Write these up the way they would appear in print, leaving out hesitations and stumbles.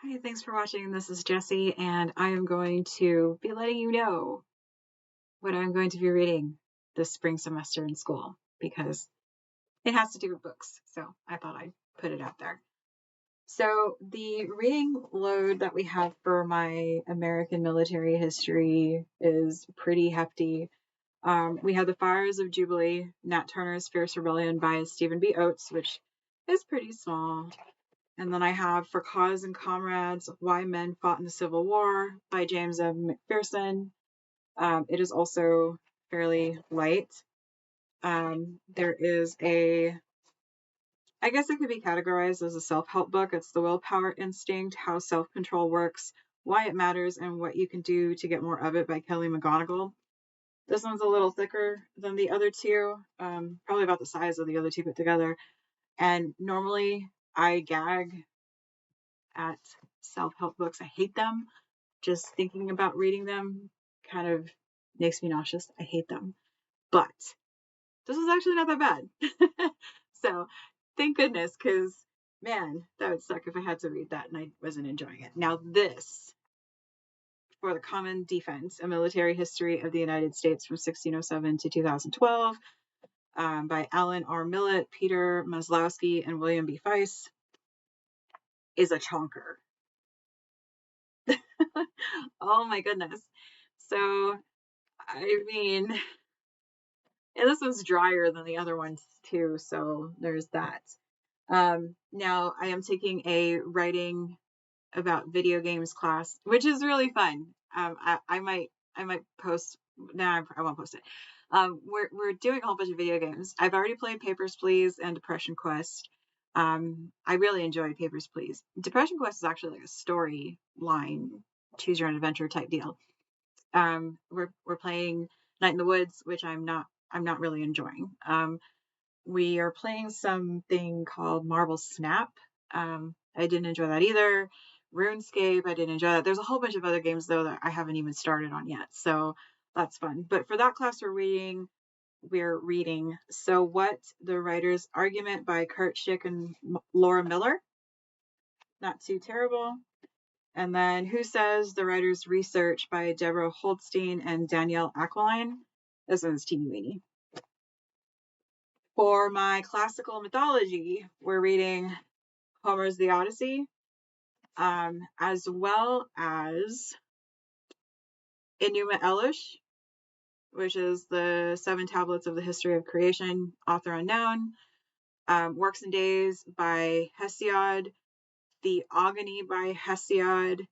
Hi, thanks for watching. This is Jessie, and I am going to be letting you know what I'm going to be reading this spring semester in school because it has to do with books. So I thought I'd put it out there. So the reading load that we have for my American military history is pretty hefty. We have The Fires of Jubilee, Nat Turner's Fierce Rebellion by Stephen B. Oates, which is pretty small. And then I have For Cause and Comrades, Why Men Fought in the Civil War by James M. McPherson. It is also fairly light. There is I guess it could be categorized as a self-help book. It's The Willpower Instinct, How Self-Control Works, Why It Matters, and What You Can Do to Get More of It by Kelly McGonigal. This one's a little thicker than the other two, probably about the size of the other two put together. And normally I gag at self-help books. I hate them. Just thinking about reading them kind of makes me nauseous. I hate them. But this is actually not that bad. So thank goodness, because man, that would suck if I had to read that and I wasn't enjoying it. Now this, For the Common Defense, A Military History of the United States from 1607 to 2012, by Allan R. Millett, Peter Maslowski, and William B. Feist, is a chonker. Oh my goodness. So, I mean, and this one's drier than the other ones too, so there's that. Now I am taking a writing about video games class, which is really fun. I might post. No, I won't post it. We're doing a whole bunch of video games. I've already played Papers, Please and Depression Quest. I really enjoyed Papers, Please. Depression Quest is actually like a storyline, choose your own adventure type deal. We're playing Night in the Woods, which I'm not really enjoying. We are playing something called Marble Snap. I didn't enjoy that either. RuneScape, I didn't enjoy that. There's a whole bunch of other games though that I haven't even started on yet, so that's fun. But for that class, we're reading So What? The Writer's Argument by Kurt Schick and Laura Miller. Not too terrible. And then Who Says? The Writer's Research by Deborah Holdstein and Danielle Aqualine. This one's teeny weeny. For my classical mythology, we're reading Homer's The Odyssey, as well as Enuma Elish, which is the 7 tablets of the history of creation, author unknown. Works and Days by Hesiod, The Agony by Hesiod,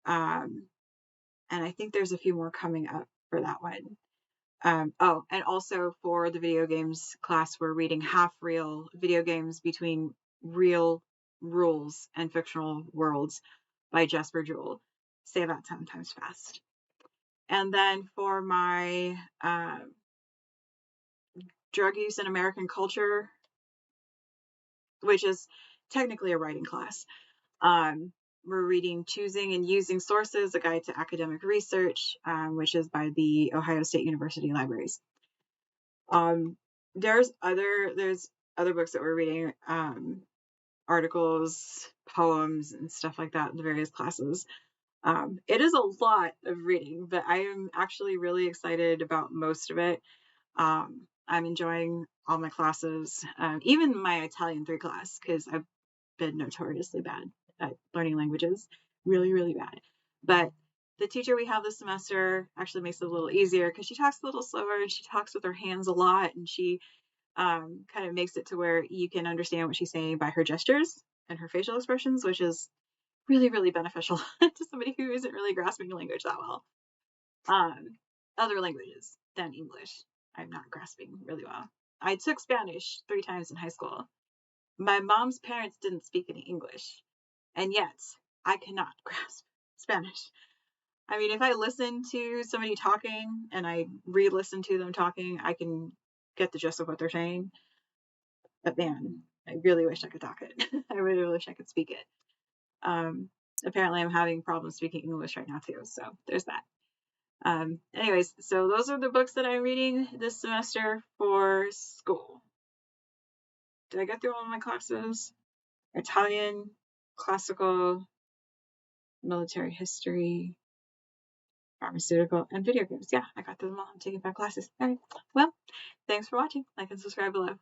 and I think there's a few more coming up for that one. And also for the video games class, we're reading Half Real Video Games Between Real Rules and Fictional Worlds by Jesper Juul. Say that 10 times fast. And then for my drug use in American culture, which is technically a writing class, we're reading Choosing and Using Sources, A Guide to Academic Research, which is by the Ohio State University Libraries. There's other books that we're reading, articles, poems, and stuff like that in the various classes. It is a lot of reading, but I am actually really excited about most of it. I'm enjoying all my classes, even my Italian 3 class, because I've been notoriously bad at learning languages, really bad. But the teacher we have this semester actually makes it a little easier because she talks a little slower and she talks with her hands a lot, and she kind of makes it to where you can understand what she's saying by her gestures and her facial expressions, which is really beneficial to somebody who isn't really grasping language that well. Other languages than English, I'm not grasping really well. I took Spanish 3 times in high school. My mom's parents didn't speak any English, and yet I cannot grasp Spanish. I mean, if I listen to somebody talking and I re-listen to them talking, I can get the gist of what they're saying. But man, I really wish I could talk it. I really wish I could speak it. Apparently I'm having problems speaking English right now too, so there's that. Anyways, so those are the books that I'm reading this semester for school. Did I get through all my classes? Italian, classical, military history, pharmaceutical, and video games. Yeah, I got them all. I'm taking 5 classes. All right. Well, thanks for watching. Like and subscribe below.